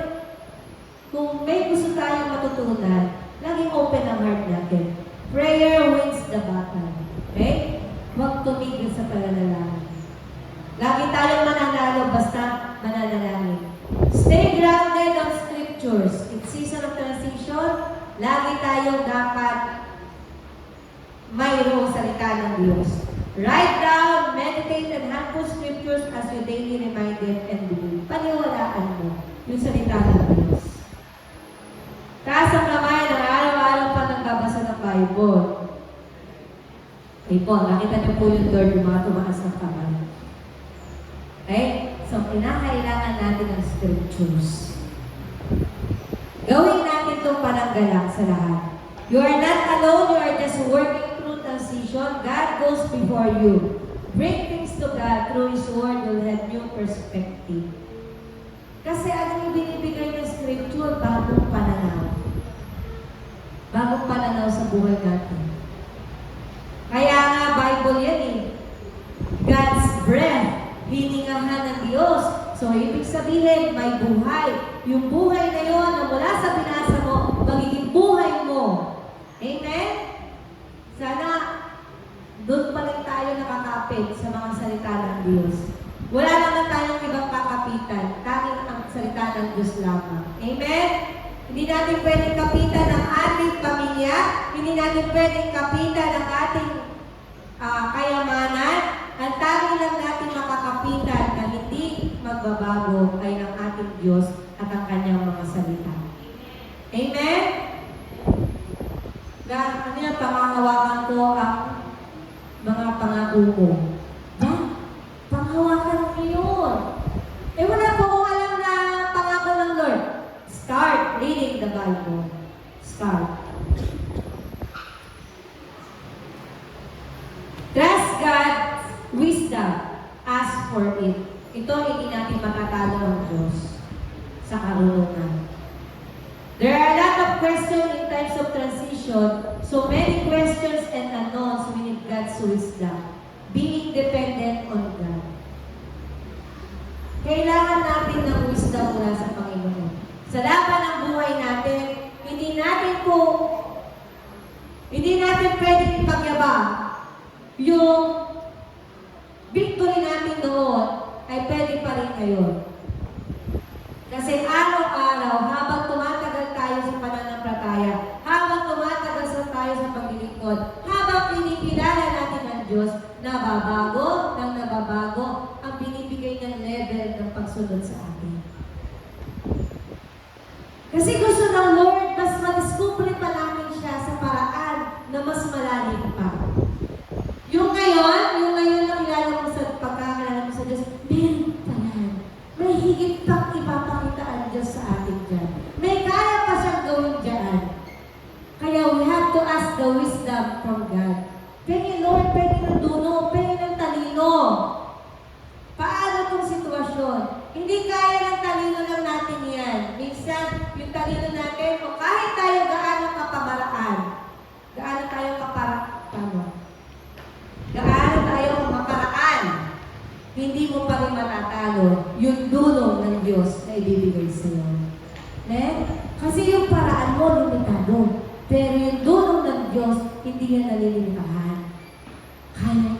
kung may gusto tayong matutunan, laging open ang heart natin. Prayer wins the battle. Okay? Huwag tumigil sa pananalangin. Lagi tayong ng Diyos. Write down, meditate, and handful scriptures as you daily reminded and believe. Paniwalaan mo yung salita ng Diyos. Taas ang kamay ng araw-araw pa nagbabasa ng Bible. Okay po, nakita niyo po yung Lord, yung mga tumaas ng kamay. Okay? So, kinakailangan natin ng scriptures. Gawin natin itong pananggalang sa lahat. You are not alone, you are just working through transition. God goes before you. Bring things to God through His Word, you'll have new perspective. Kasi ano yung binibigay ng scripture? Bagong pananaw. Bagong pananaw sa buhay natin. Kaya nga, Bible yan eh. God's breath, hiningahan ng Diyos. So, ibig sabihin, may buhay. Yung buhay na yun, na mula sa binasa mo, magiging buhay mo. Amen? Sana, doon pa rin tayo nakakapit sa mga salita ng Diyos. Wala naman tayong ibang kakapitan. Tanging ang salita ng Diyos lamang. Amen? Hindi natin pwedeng kapitan ang ating pamilya. Hindi natin pwedeng kapitan ang ating kayamanan. Ang tanging lang natin makakapitan na hindi magbabago ay ang ating Diyos at ang kanyang mga salita. Amen? Ano yung pangangawakan ko ang mga pangako ko? Panghawakan mo yun. Wala po kung alam na pangako ng Lord. Start reading the Bible. Start. Trust God's wisdom. Ask for it. Ito hindi natin makatalo ang Diyos sa karunungan. There are a lot of questions in times of transition. So many questions and unknowns. We need God's wisdom. Being dependent on God. Kailangan natin ng wisdom mula sa Panginoon. Sa laban ng buhay natin, hindi natin pwedeng ipagyabang. Yung victory natin noon ay pwede pa rin ngayon. Kasi araw-araw, habang tumatagal tayo sa pananampalataya, habang tumatagal tayo sa paglilingkod, habang pinikilala natin ang Diyos, nababago ang binibigay ng level ng pagsunod sa atin. Kasi gusto ng Lord, mas madiscover pa namin siya sa paraan na mas malalim pa. Yung ngayon lang kilala mo sa pagkakilala mo sa Diyos, meron pa yan. May higit pang ipapakita ang Diyos sa atin dyan. May kaya pa siyang gawin dyan. Kaya we have to ask the wisdom from God. Pengi Lord, pengi ng duno, pengi ng talino. Paano itong sitwasyon? Hindi kaya ng talino lang natin yan. Minsan, yung talino natin, o kahit tayo gaano kapamaraan, gaano tayo maparaan, hindi mo pa rin matatalo yung dulong ng Diyos na ibibigay sa iyo. Kasi yung paraan mo, limitado. Pero yung dulong ng Diyos, hindi niya nalilimitahan.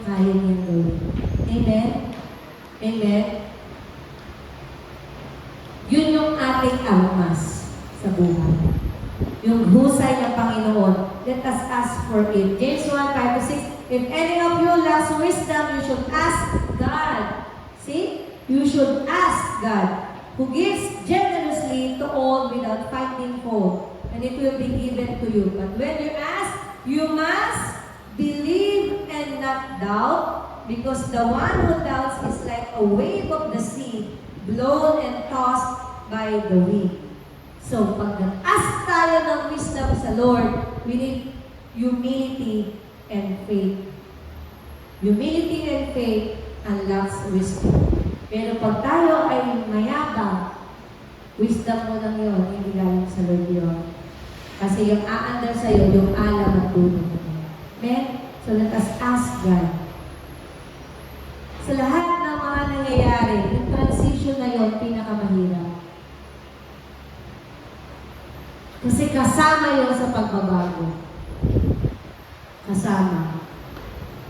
Kaya niyang gawin. Amen? Amen? Yun yung ating almas sa buhay. Yung husay ng Panginoon. Let us ask for it. James 1:5-6. If any of you lacks wisdom, you should ask God. See? You should ask God, who gives generously to all without finding fault, and it will be given to you. But when you ask, you must believe and not doubt, because the one who doubts is like a wave of the sea, blown and tossed by the wind. So, pag nag-ask tayo ng wisdom sa Lord, we need humility and faith. Humility and faith unlocks wisdom. Pero pag tayo ay mayabang, wisdom mo lang yun, hindi galing sa Lord yun. Kasi yung aandar sa'yo, yung alam at tulong mo. Amen? So let us ask God. Sa lahat ng mga nangyayari, yung transition na yun, pinakamahirap. Kasi kasama yun sa pagbabago. Kasama.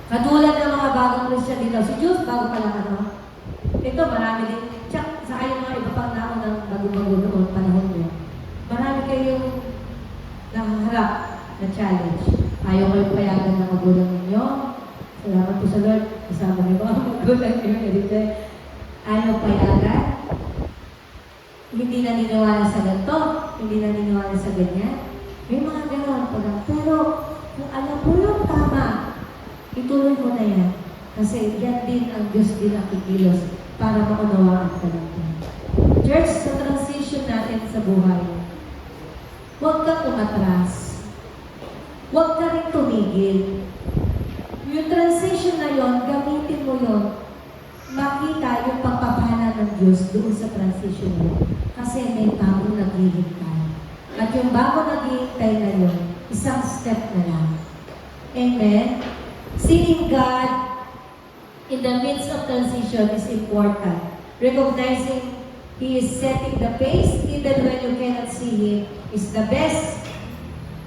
Katulad ng mga bagong Christian dito. Si Diyos, bago pa lang ano. Ito, marami din. Tsaka, sa kayong mga iba pang naon ng bago-bago noon, panahon nyo. Marami kayong nakaharap na challenge. Ayaw kayo payagan ng magulang ninyo. Salamat po sa Lord. Kasama niyo ba ang magulang niyo dito? Ano payagan? Hindi naniniwala sa ganito, hindi naniniwala sa ganyan. May mga gano'n po lang. Pero kung alam mo yung tama, ituloy mo na yan. Kasi yan din ang Diyos din ang kikilos para maunawaan ka natin. Church, sa transition natin sa buhay, huwag kang umatras. Huwag ka rin tumigil. Yung transition na yon, gamitin mo yon. Makita yung pagpapala ng Diyos doon sa transition mo. Kasi may bago naghihintay. At yung bago naghihintay na yun, isang step na lang. Amen? Seeing God in the midst of transition is important. Recognizing He is setting the pace even when you cannot see Him is the best.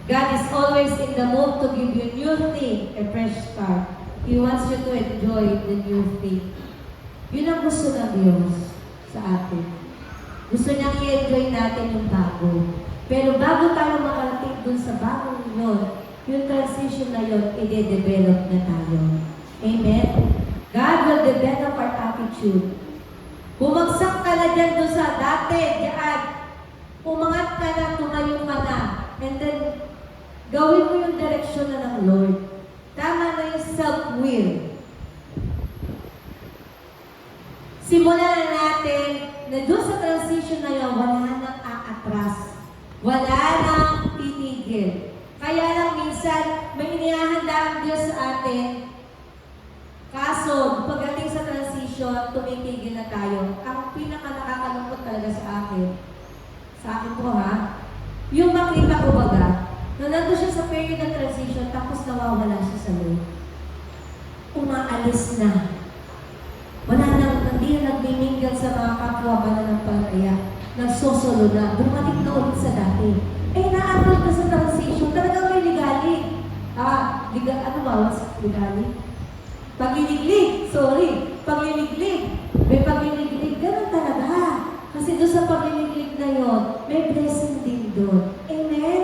God is always in the mood to give you new thing, a fresh start. He wants you to enjoy the new thing. Yun ang gusto ng Diyos sa atin. Gusto niyang i-enjoy natin yung bago. Pero bago tayo makarating dun sa bagong yun, yung transition na yun, i-develop na tayo. Amen? God will develop our attitude. Bumagsak ka na dyan dun sa dati, diyan. Umangat ka na, tumayo ka na. And then, gawin mo yung direksyon na ng Lord. Tama na yung self-will. Simulan na natin na doon sa transition na yun, wala nang aatras. Wala nang titigil. Kaya lang minsan, may inihahanda ang Diyos sa atin. Kaso, pagdating sa transition, tumitigil na tayo. Ang pinaka-nakakalungkot talaga sa akin po ha, yung makita ko baga, na nandun siya sa period ng transition, tapos nawawala siya sa Lord. Umaalis na. Wala nang, hindi na nagmiminggal sa mga kapwa mananampalataya. Nagsosolo na, bumalik na ulit sa dati. Eh, naabot na sa transition, talagang may ligalig. Ano ba? What's ligalig? Pagliliglig, sorry. Pagliliglig. May pagliliglig, ganun talaga. Kasi doon sa pagliliglig na yon, may blessing din doon. Amen?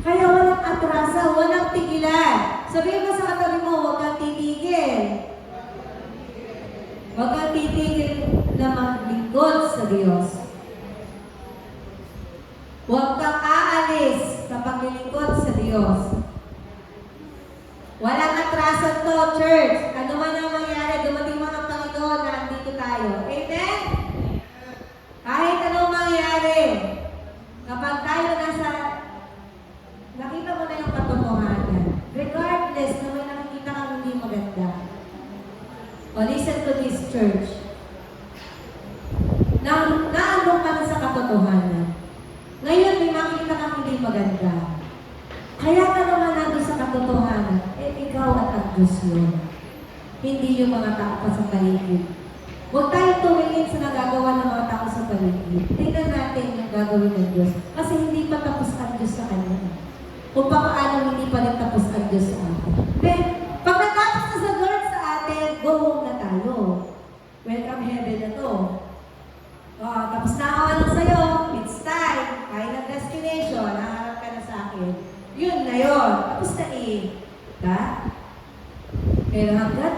Kaya walang atrasa, walang tigilan. Sabihin mo sa katabi mo, huwag kang titigil. Huwag kang titigil na maglingkod sa Diyos. Huwag kang aalis sa paglilingkod sa Diyos. Walang atrasan to, church. Ano man ang mangyari, dumating mga Panginoon na andito tayo. Amen? Kahit anong mangyari, kapag tayo nakita mo na yung katotohanan, regardless na may nakikita kang hindi maganda. O, listen to this, church. Naandong ka na sa katotohanan. Ngayon, may makikita kang hindi maganda. Kaya ka naman nandun sa katotohanan, ikaw at ang Diyos yun. Hindi yung mga tao pa sa paligid. Huwag tayong tumingin sa nagagawa ng mga tao sa paligid. Tingnan natin yung gagawin ng Diyos. Kasi hindi pa tapos ang Diyos sa kanya. Kung paano hindi pa rin tapos ang Diyos sa atin. Then, pag natapos na sa Lord sa atin, go home na tayo. Welcome heaven na to. Tapos na ako lang sa'yo, it's time. Kaya ng destination, naharap ka na sa akin. Yun na yun. Tapos na ka? Pero hanggat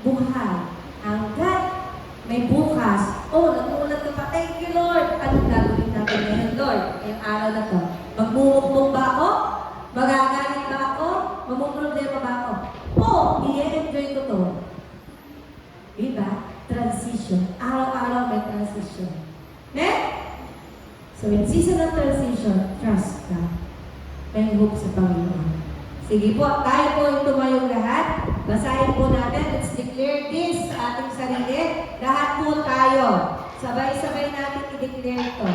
buhay, hanggat may bukas, nag-uulat ka pa, thank you Lord. Anong gagawin natin ngayon, Lord? Ngayong araw na to. Magmumukmuk ba ako? Magagaling ba ako? Mamumroblema ba ako? I-enjoy ko to. Diba? Transition. Araw-araw may transition. So in season of transition, trust ka. May hope sa Panginoon. Sige po, tayo po yung tumayong lahat. Basahin po natin. Let's declare this sa ating sarili. Lahat po tayo. Sabay-sabay natin i-declare ito.